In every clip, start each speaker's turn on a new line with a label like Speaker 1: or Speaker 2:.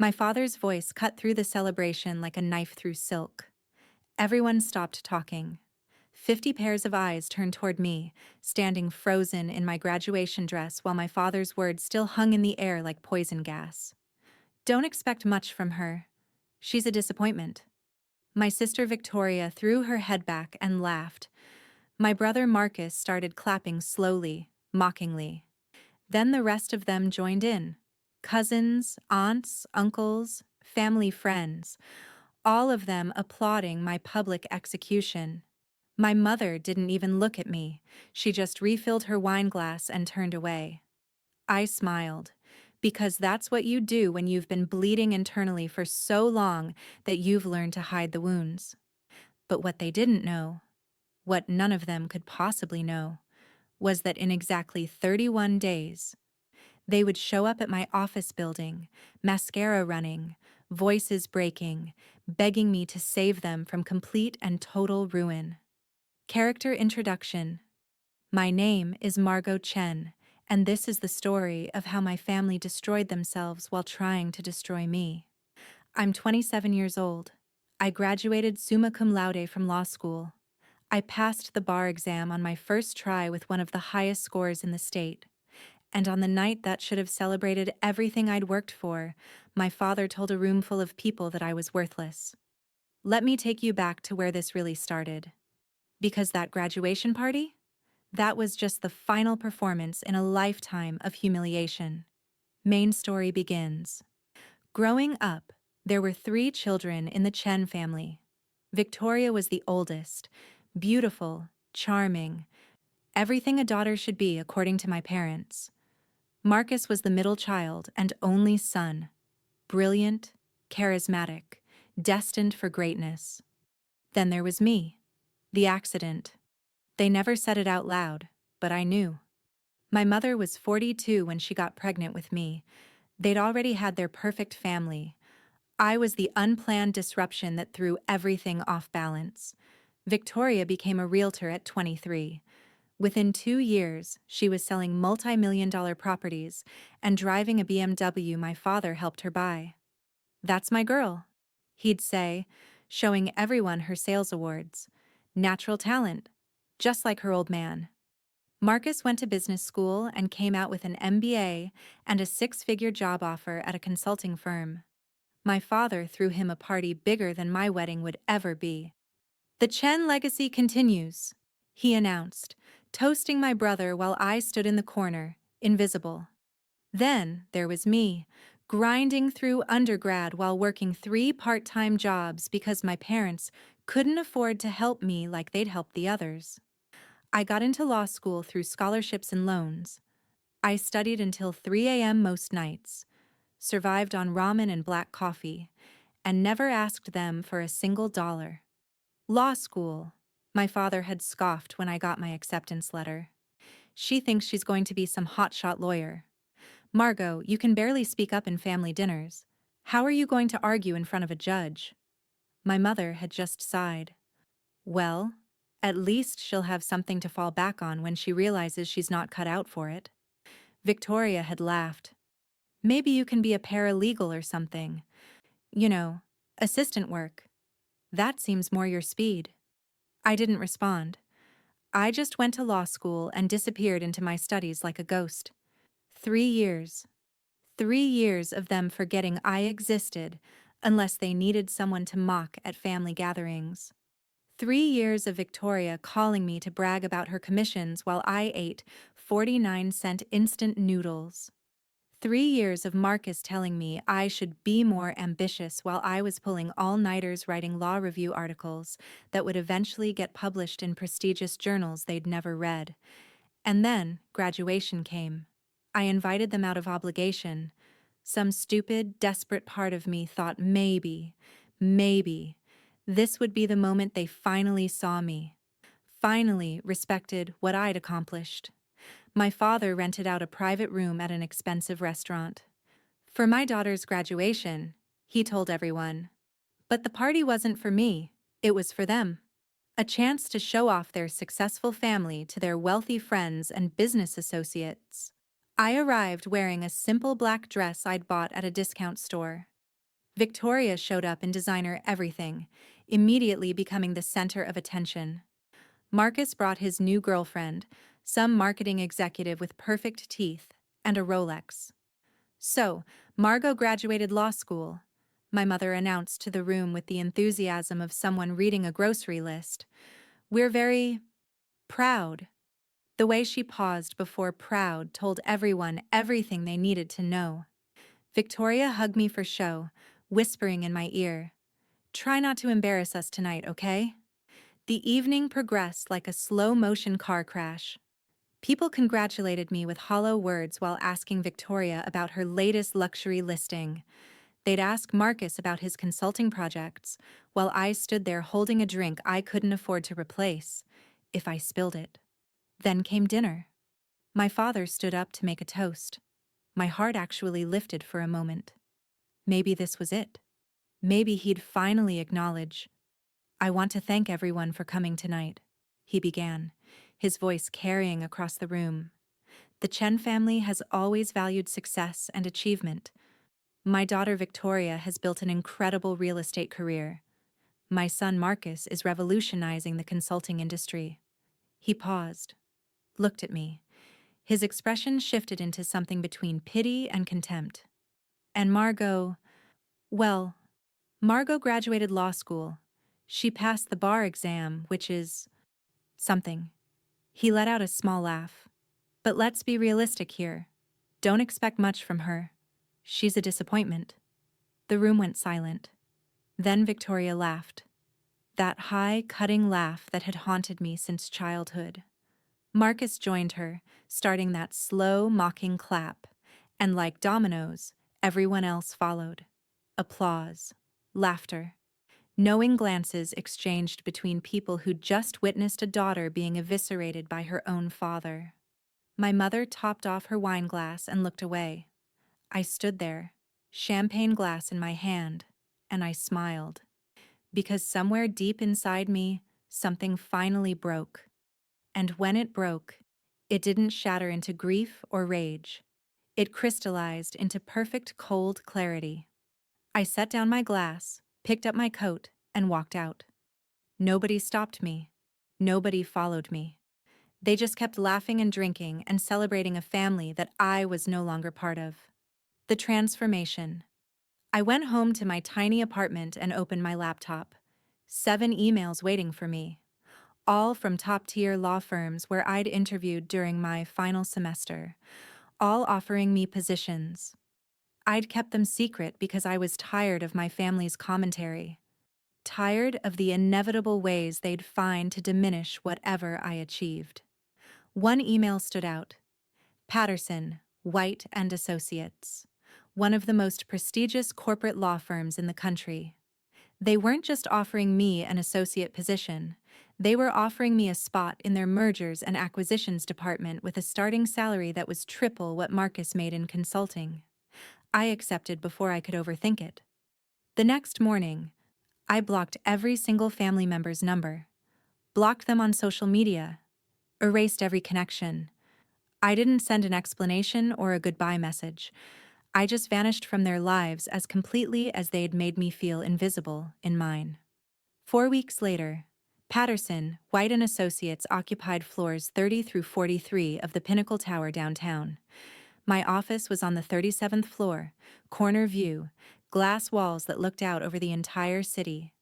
Speaker 1: My father's voice cut through the celebration like a knife through silk. Everyone stopped talking. 50 pairs of eyes turned toward me, standing frozen in my graduation dress while my father's words still hung in the air like poison gas. Don't expect much from her. She's a disappointment. My sister Victoria threw her head back and laughed. My brother Marcus started clapping slowly, mockingly. Then the rest of them joined in. Cousins, aunts, uncles, family friends, all of them applauding my public execution. My mother didn't even look at me. She just refilled her wine glass and turned away. I smiled, because that's what you do when you've been bleeding internally for so long that you've learned to hide the wounds. But what they didn't know, what none of them could possibly know, was that in exactly 31 days, they would show up at my office building, mascara running, voices breaking, begging me to save them from complete and total ruin. Character introduction. My name is Margot Chen, and this is the story of how my family destroyed themselves while trying to destroy me. I'm 27 years old. I graduated summa cum laude from law school. I passed the bar exam on my first try with one of the highest scores in the state. And on the night that should have celebrated everything I'd worked for, my father told a room full of people that I was worthless. Let me take you back to where this really started. Because that graduation party? That was just the final performance in a lifetime of humiliation. Main story begins. Growing up, there were 3 children in the Chen family. Victoria was the oldest, beautiful, charming, everything a daughter should be according to my parents. Marcus was the middle child and only son, brilliant, charismatic, destined for greatness. Then there was me, the accident. They never said it out loud, but I knew. My mother was 42 when she got pregnant with me. They'd already had their perfect family. I was the unplanned disruption that threw everything off balance. Victoria became a realtor at 23. Within 2 years, she was selling multi-million-dollar properties and driving a BMW my father helped her buy. "That's my girl," he'd say, showing everyone her sales awards. "Natural talent, just like her old man." Marcus went to business school and came out with an MBA and a 6-figure job offer at a consulting firm. My father threw him a party bigger than my wedding would ever be. "The Chen legacy continues," he announced, toasting my brother while I stood in the corner, invisible. Then there was me, grinding through undergrad while working 3 part-time jobs because my parents couldn't afford to help me like they'd helped the others. I got into law school through scholarships and loans. I studied until 3 a.m. most nights, survived on ramen and black coffee, and never asked them for a single dollar. Law school, my father had scoffed when I got my acceptance letter. "She thinks she's going to be some hotshot lawyer. Margot, you can barely speak up in family dinners. How are you going to argue in front of a judge?" My mother had just sighed. "Well, at least she'll have something to fall back on when she realizes she's not cut out for it." Victoria had laughed. "Maybe you can be a paralegal or something. You know, assistant work. That seems more your speed." I didn't respond. I just went to law school and disappeared into my studies like a ghost. 3 years. 3 years of them forgetting I existed unless they needed someone to mock at family gatherings. 3 years of Victoria calling me to brag about her commissions while I ate 49-cent instant noodles. 3 years of Marcus telling me I should be more ambitious while I was pulling all-nighters writing law review articles that would eventually get published in prestigious journals they'd never read. And then graduation came. I invited them out of obligation. Some stupid, desperate part of me thought maybe, this would be the moment they finally saw me, finally respected what I'd accomplished. My father rented out a private room at an expensive restaurant. For my daughter's graduation, he told everyone. But the party wasn't for me, it was for them. A chance to show off their successful family to their wealthy friends and business associates. I arrived wearing a simple black dress I'd bought at a discount store. Victoria showed up in designer everything, immediately becoming the center of attention. Marcus brought his new girlfriend, some marketing executive with perfect teeth, and a Rolex. So, Margot graduated law school, my mother announced to the room with the enthusiasm of someone reading a grocery list. We're very proud. The way she paused before proud told everyone everything they needed to know. Victoria hugged me for show, whispering in my ear, "Try not to embarrass us tonight, okay?" The evening progressed like a slow-motion car crash. People congratulated me with hollow words while asking Victoria about her latest luxury listing. They'd ask Marcus about his consulting projects, while I stood there holding a drink I couldn't afford to replace, if I spilled it. Then came dinner. My father stood up to make a toast. My heart actually lifted for a moment. Maybe this was it. Maybe he'd finally acknowledge, "I want to thank everyone for coming tonight," he began, his voice carrying across the room. "The Chen family has always valued success and achievement. My daughter Victoria has built an incredible real estate career. My son Marcus is revolutionizing the consulting industry." He paused, looked at me. His expression shifted into something between pity and contempt. "And Margot, well, Margot graduated law school. She passed the bar exam, which is something." He let out a small laugh. "But let's be realistic here. Don't expect much from her. She's a disappointment." The room went silent. Then Victoria laughed. That high, cutting laugh that had haunted me since childhood. Marcus joined her, starting that slow, mocking clap, and like dominoes, everyone else followed. Applause. Laughter. Knowing glances exchanged between people who'd just witnessed a daughter being eviscerated by her own father. My mother topped off her wine glass and looked away. I stood there, champagne glass in my hand, and I smiled. Because somewhere deep inside me, something finally broke. And when it broke, it didn't shatter into grief or rage. It crystallized into perfect cold clarity. I set down my glass, picked up my coat, and walked out. Nobody stopped me. Nobody followed me. They just kept laughing and drinking and celebrating a family that I was no longer part of. The transformation. I went home to my tiny apartment and opened my laptop. 7 emails waiting for me, all from top-tier law firms where I'd interviewed during my final semester, all offering me positions. I'd kept them secret because I was tired of my family's commentary, tired of the inevitable ways they'd find to diminish whatever I achieved. One email stood out. Patterson, White and Associates, one of the most prestigious corporate law firms in the country. They weren't just offering me an associate position. They were offering me a spot in their mergers and acquisitions department with a starting salary that was triple what Marcus made in consulting. I accepted before I could overthink it. The next morning, I blocked every single family member's number, blocked them on social media, erased every connection. I didn't send an explanation or a goodbye message. I just vanished from their lives as completely as they'd made me feel invisible in mine. 4 weeks later, Patterson, White and Associates occupied floors 30 through 43 of the Pinnacle Tower downtown. My office was on the 37th floor, corner view, glass walls that looked out over the entire city.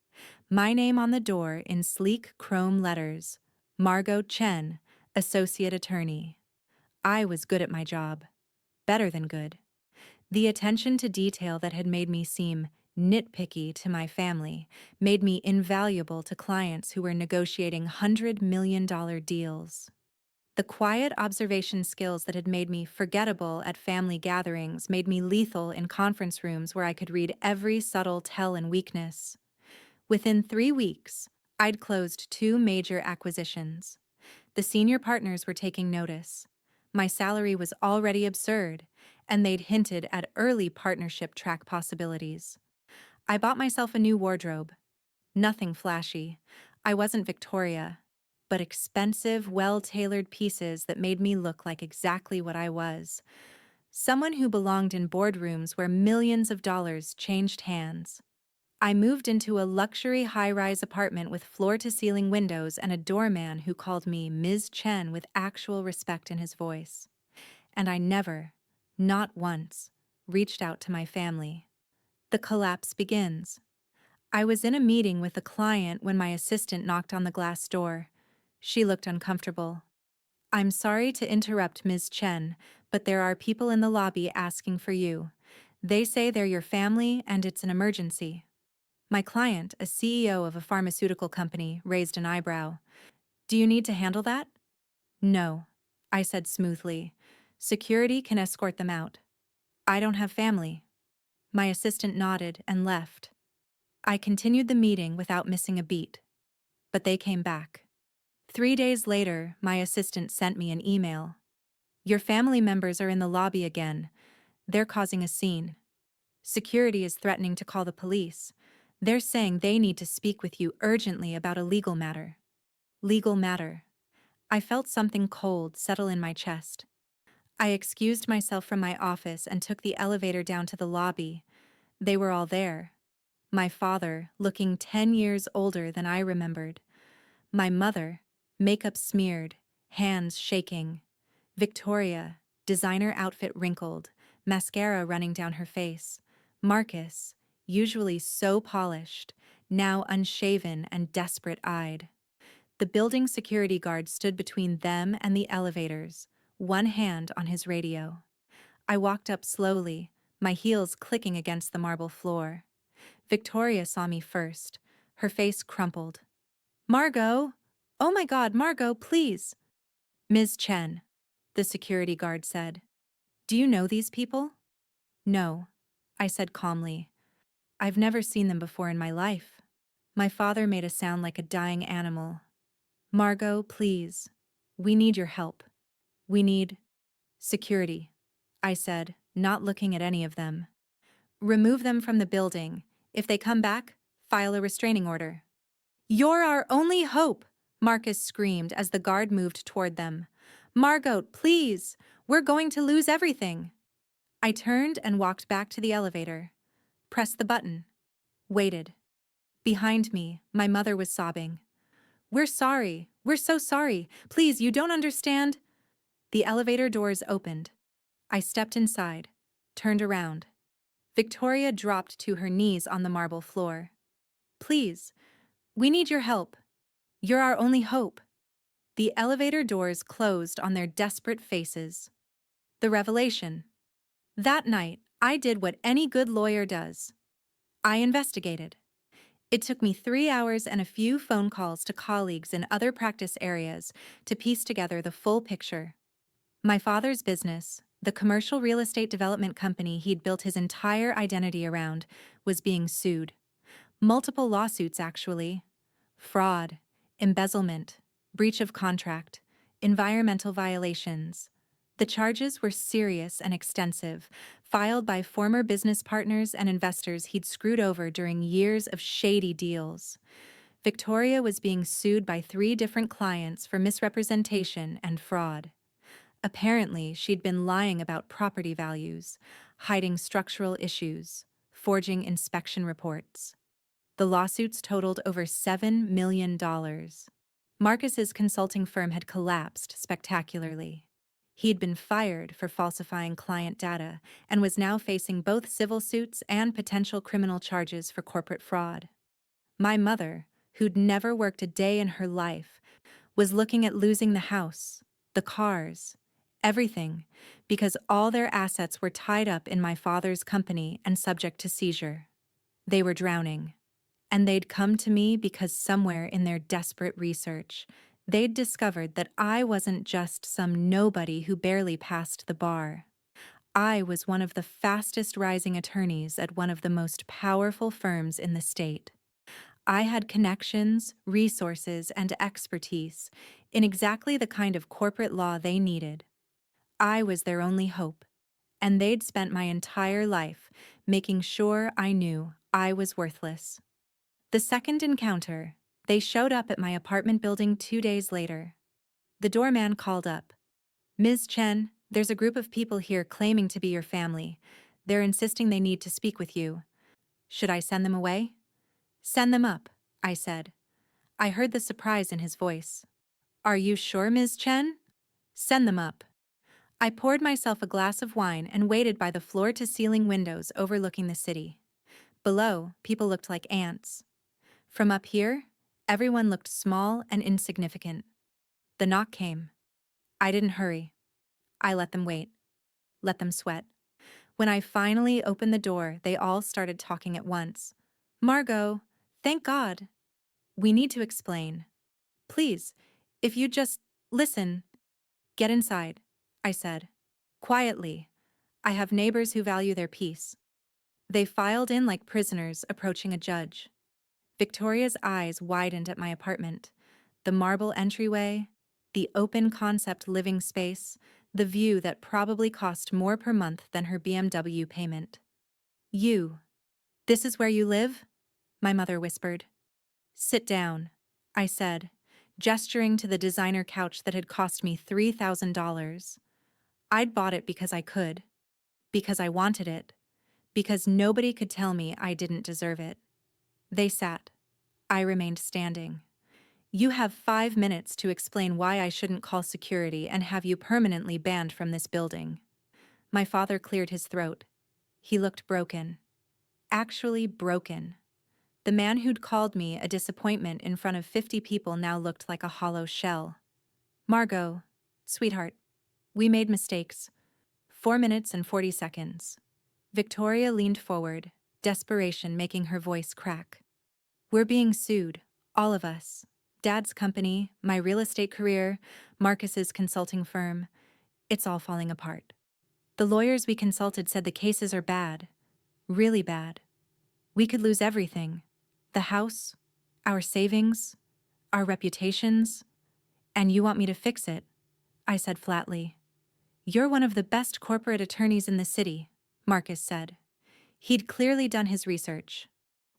Speaker 1: My name on the door in sleek chrome letters, Margot Chen, Associate Attorney. I was good at my job. Better than good. The attention to detail that had made me seem nitpicky to my family made me invaluable to clients who were negotiating $100 million deals. The quiet observation skills that had made me forgettable at family gatherings made me lethal in conference rooms where I could read every subtle tell and weakness. Within 3 weeks, I'd closed 2 major acquisitions. The senior partners were taking notice. My salary was already absurd, and they'd hinted at early partnership track possibilities. I bought myself a new wardrobe. Nothing flashy. I wasn't Victoria, but expensive, well-tailored pieces that made me look like exactly what I was. Someone who belonged in boardrooms where millions of dollars changed hands. I moved into a luxury high-rise apartment with floor-to-ceiling windows and a doorman who called me Ms. Chen with actual respect in his voice. And I never, not once, reached out to my family. The collapse begins. I was in a meeting with a client when my assistant knocked on the glass door. She looked uncomfortable. "I'm sorry to interrupt, Ms. Chen, but there are people in the lobby asking for you. They say they're your family and it's an emergency." My client, a CEO of a pharmaceutical company, raised an eyebrow. "Do you need to handle that?" "No," I said smoothly. "Security can escort them out. I don't have family." My assistant nodded and left. I continued the meeting without missing a beat. But they came back. 3 days later, my assistant sent me an email. "Your family members are in the lobby again. They're causing a scene. Security is threatening to call the police. They're saying they need to speak with you urgently about a legal matter." Legal matter. I felt something cold settle in my chest. I excused myself from my office and took the elevator down to the lobby. They were all there. My father, looking 10 years older than I remembered. My mother, makeup smeared, hands shaking. Victoria, designer outfit wrinkled, mascara running down her face. Marcus, usually so polished, now unshaven and desperate-eyed. The building security guard stood between them and the elevators, one hand on his radio. I walked up slowly, my heels clicking against the marble floor. Victoria saw me first, her face crumpled. "Margot! Oh my God, Margot, please!" "Ms. Chen," the security guard said. "Do you know these people?" "No," I said calmly. "I've never seen them before in my life." My father made a sound like a dying animal. "Margot, please. We need your help. We need security," I said, not looking at any of them. "Remove them from the building. If they come back, file a restraining order." "You're our only hope," Marcus screamed as the guard moved toward them. "Margot, please! We're going to lose everything." I turned and walked back to the elevator. Pressed the button. Waited. Behind me, my mother was sobbing. "We're sorry. We're so sorry. Please, you don't understand." The elevator doors opened. I stepped inside, turned around. Victoria dropped to her knees on the marble floor. "Please, we need your help. You're our only hope." The elevator doors closed on their desperate faces. The revelation. That night, I did what any good lawyer does. I investigated. It took me 3 hours and a few phone calls to colleagues in other practice areas to piece together the full picture. My father's business, the commercial real estate development company he'd built his entire identity around, was being sued. Multiple lawsuits, actually. Fraud, embezzlement, breach of contract, environmental violations. The charges were serious and extensive, filed by former business partners and investors he'd screwed over during years of shady deals. Victoria was being sued by 3 different clients for misrepresentation and fraud. Apparently, she'd been lying about property values, hiding structural issues, forging inspection reports. The lawsuits totaled over $7 million. Marcus's consulting firm had collapsed spectacularly. He'd been fired for falsifying client data and was now facing both civil suits and potential criminal charges for corporate fraud. My mother, who'd never worked a day in her life, was looking at losing the house, the cars, everything, because all their assets were tied up in my father's company and subject to seizure. They were drowning. And they'd come to me because somewhere in their desperate research, they'd discovered that I wasn't just some nobody who barely passed the bar. I was one of the fastest rising attorneys at one of the most powerful firms in the state. I had connections, resources, and expertise in exactly the kind of corporate law they needed. I was their only hope, and they'd spent my entire life making sure I knew I was worthless. The second encounter, they showed up at my apartment building 2 days later. The doorman called up. "Ms. Chen, There's a group of people here claiming to be your family. They're insisting they need to speak with you. Should I send them away? Send them up, I said. I heard the surprise in his voice. Are you sure, Ms. Chen? Send them up. I poured myself a glass of wine and waited by the floor-to-ceiling windows overlooking the city. Below, people looked like ants. From up here, everyone looked small and insignificant. The knock came. I didn't hurry. I let them wait. Let them sweat. When I finally opened the door, they all started talking at once. Margot, thank God. We need to explain. Please, if you just listen. Get inside, I said. Quietly. I have neighbors who value their peace. They filed in like prisoners approaching a judge. Victoria's eyes widened at my apartment. The marble entryway, the open concept living space, the view that probably cost more per month than her BMW payment. You. This is where you live? My mother whispered. Sit down, I said, gesturing to the designer couch that had cost me $3,000. I'd bought it because I could, because I wanted it, because nobody could tell me I didn't deserve it. They sat. I remained standing. You have 5 minutes to explain why I shouldn't call security and have you permanently banned from this building. My father cleared his throat. He looked broken. Actually broken. The man who'd called me a disappointment in front of 50 people now looked like a hollow shell. Margot, sweetheart, we made mistakes. 4 minutes and 40 seconds. Victoria leaned forward, desperation making her voice crack. We're being sued, all of us. Dad's company, my real estate career, Marcus's consulting firm. It's all falling apart. The lawyers we consulted said the cases are bad. Really bad. We could lose everything. The house, our savings, our reputations. And you want me to fix it, I said flatly. You're one of the best corporate attorneys in the city, Marcus said. He'd clearly done his research.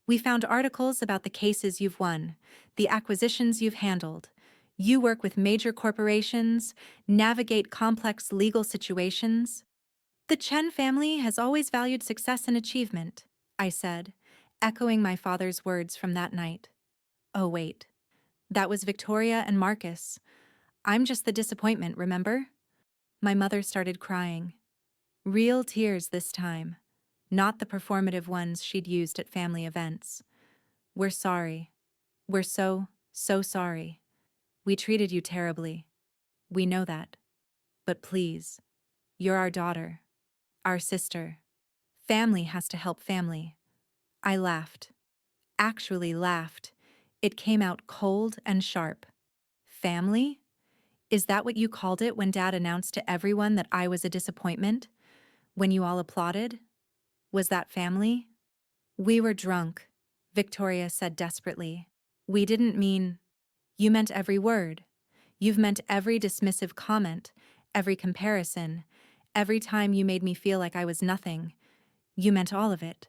Speaker 1: We found articles about the cases you've won, the acquisitions you've handled. You work with major corporations, navigate complex legal situations. The Chen family has always valued success and achievement, I said, echoing my father's words from that night. Oh, wait. That was Victoria and Marcus. I'm just the disappointment, remember? My mother started crying. Real tears this time, not the performative ones she'd used at family events. We're sorry. We're so sorry. We treated you terribly. We know that. But please, you're our daughter, our sister. Family has to help family. I laughed. Actually laughed. It came out cold and sharp. Family? Is that what you called it when Dad announced to everyone that I was a disappointment? When you all applauded? Was that family? We were drunk, Victoria said desperately. We didn't mean... You meant every word. You've meant every dismissive comment, every comparison, every time you made me feel like I was nothing. You meant all of it.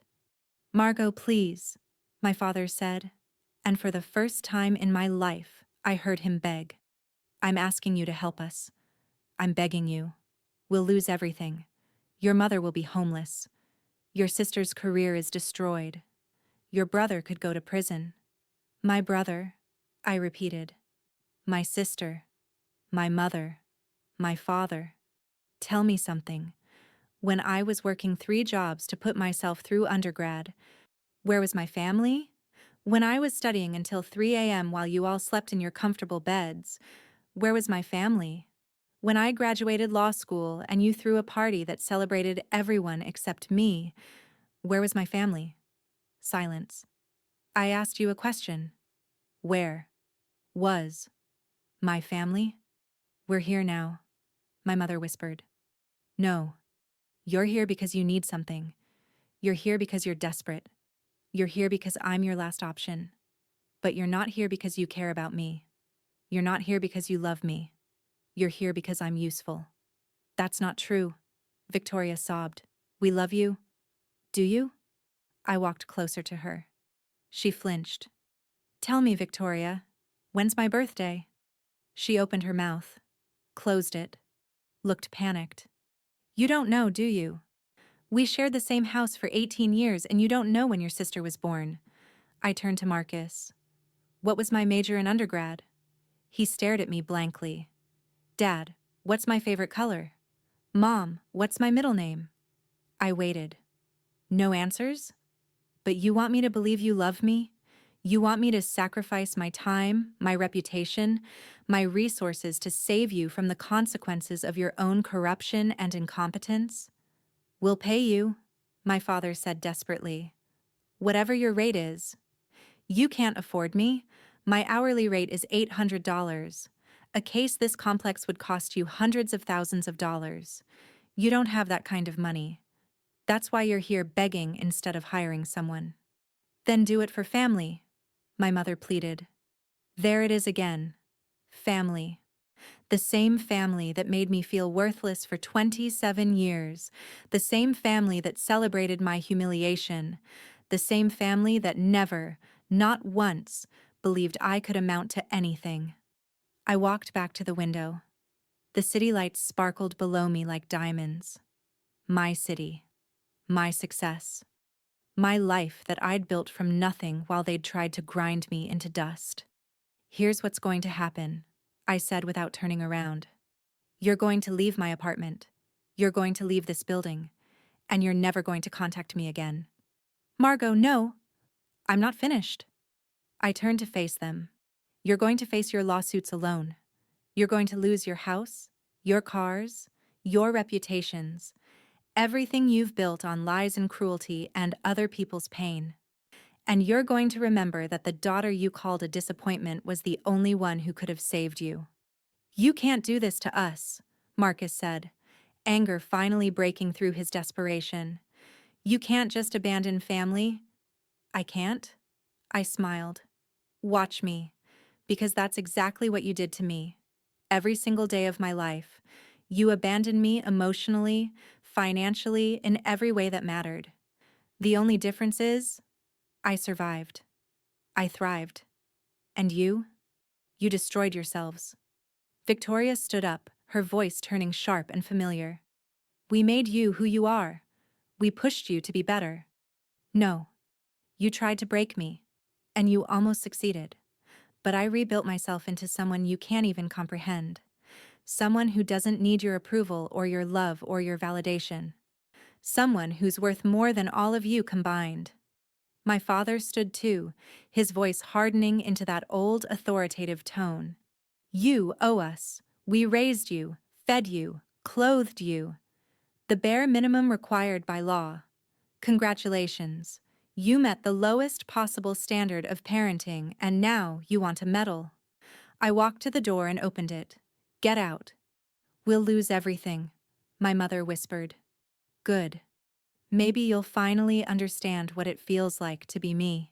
Speaker 1: Margot, please, my father said, and for the first time in my life, I heard him beg. I'm asking you to help us. I'm begging you. We'll lose everything. Your mother will be homeless. Your sister's career is destroyed. Your brother could go to prison. My brother, I repeated. My sister. My mother. My father. Tell me something. When I was working 3 jobs to put myself through undergrad, where was my family? When I was studying until 3 a.m. while you all slept in your comfortable beds, where was my family? When I graduated law school and you threw a party that celebrated everyone except me, where was my family? Silence. I asked you a question. Where was my family? We're here now, my mother whispered. No, you're here because you need something. You're here because you're desperate. You're here because I'm your last option. But you're not here because you care about me. You're not here because you love me. You're here because I'm useful. That's not true, Victoria sobbed. We love you. Do you? I walked closer to her. She flinched. Tell me, Victoria, when's my birthday? She opened her mouth, closed it, looked panicked. You don't know, do you? We shared the same house for 18 years and you don't know when your sister was born. I turned to Marcus. What was my major in undergrad? He stared at me blankly. Dad, what's my favorite color? Mom, what's my middle name? I waited. No answers? But you want me to believe you love me? You want me to sacrifice my time, my reputation, my resources to save you from the consequences of your own corruption and incompetence? We'll pay you, my father said desperately. Whatever your rate is. You can't afford me. My hourly rate is $800. A case this complex would cost you hundreds of thousands of dollars. You don't have that kind of money. That's why you're here begging instead of hiring someone. Then do it for family, my mother pleaded. There it is again. Family. The same family that made me feel worthless for 27 years. The same family that celebrated my humiliation. The same family that never, not once, believed I could amount to anything. I walked back to the window. The city lights sparkled below me like diamonds. My city. My success. My life that I'd built from nothing while they'd tried to grind me into dust. Here's what's going to happen, I said without turning around. You're going to leave my apartment. You're going to leave this building. And you're never going to contact me again. Margot, no. I'm not finished. I turned to face them. You're going to face your lawsuits alone. You're going to lose your house, your cars, your reputations, everything you've built on lies and cruelty and other people's pain. And you're going to remember that the daughter you called a disappointment was the only one who could have saved you. You can't do this to us, Marcus said, anger finally breaking through his desperation. You can't just abandon family. I can't? I smiled. Watch me, because that's exactly what you did to me. Every single day of my life, you abandoned me emotionally, financially, in every way that mattered. The only difference is, I survived. I thrived. And you? You destroyed yourselves. Victoria stood up, her voice turning sharp and familiar. We made you who you are. We pushed you to be better. No. You tried to break me. And you almost succeeded. But I rebuilt myself into someone you can't even comprehend. Someone who doesn't need your approval or your love or your validation. Someone who's worth more than all of you combined. My father stood too, his voice hardening into that old authoritative tone. You owe us. We raised you, fed you, clothed you. The bare minimum required by law. Congratulations. You met the lowest possible standard of parenting, and now you want a medal. I walked to the door and opened it. Get out. We'll lose everything, my mother whispered. Good. Maybe you'll finally understand what it feels like to be me.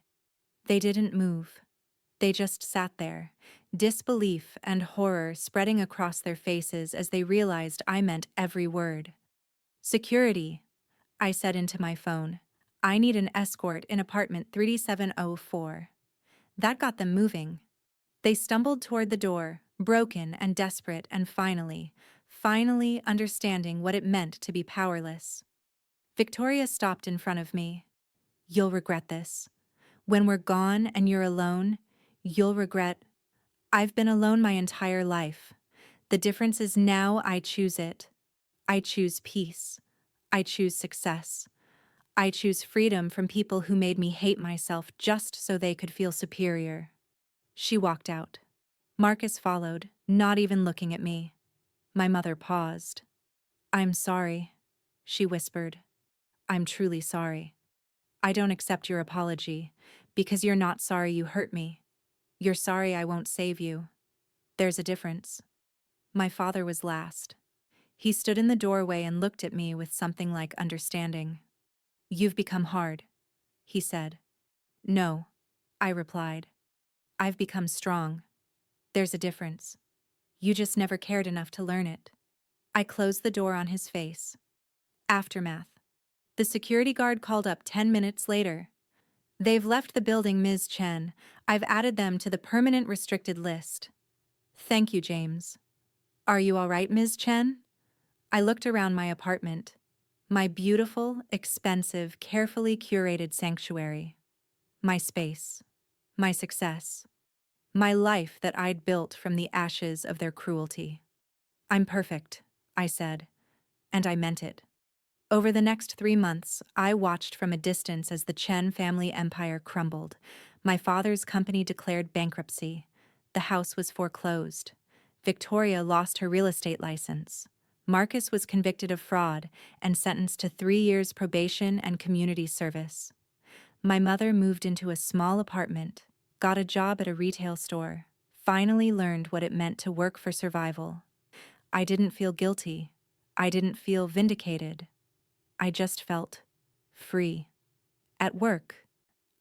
Speaker 1: They didn't move. They just sat there, disbelief and horror spreading across their faces as they realized I meant every word. Security, I said into my phone. I need an escort in apartment 3704. That got them moving. They stumbled toward the door, broken and desperate, and finally understanding what it meant to be powerless. Victoria stopped in front of me. You'll regret this. When we're gone and you're alone, you'll regret. I've been alone my entire life. The difference is now I choose it. I choose peace. I choose success. I choose freedom from people who made me hate myself just so they could feel superior. She walked out. Marcus followed, not even looking at me. My mother paused. I'm sorry, she whispered. I'm truly sorry. I don't accept your apology, because you're not sorry you hurt me. You're sorry I won't save you. There's a difference. My father was last. He stood in the doorway and looked at me with something like understanding. You've become hard, he said. No, I replied. I've become strong. There's a difference. You just never cared enough to learn it. I closed the door on his face. Aftermath. The security guard called up 10 minutes later. They've left the building, Ms. Chen. I've added them to the permanent restricted list. Thank you, James. Are you all right, Ms. Chen? I looked around my apartment, my beautiful, expensive, carefully curated sanctuary, my space, my success, my life that I'd built from the ashes of their cruelty. I'm perfect, I said, and I meant it. Over the next 3 months, I watched from a distance as the Chen family empire crumbled. My father's company declared bankruptcy. The house was foreclosed. Victoria lost her real estate license. Marcus was convicted of fraud and sentenced to 3 years probation and community service. My mother moved into a small apartment, got a job at a retail store, finally learned what it meant to work for survival. I didn't feel guilty. I didn't feel vindicated. I just felt free. At work,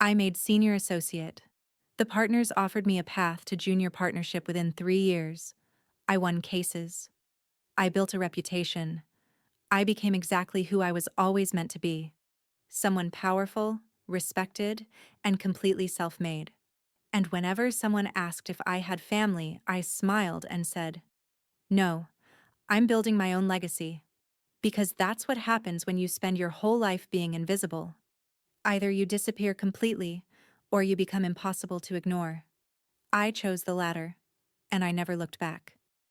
Speaker 1: I made senior associate. The partners offered me a path to junior partnership within 3 years. I won cases. I built a reputation. I became exactly who I was always meant to be. Someone powerful, respected, and completely self-made. And whenever someone asked if I had family, I smiled and said, "No, I'm building my own legacy." Because that's what happens when you spend your whole life being invisible. Either you disappear completely, or you become impossible to ignore. I chose the latter, and I never looked back.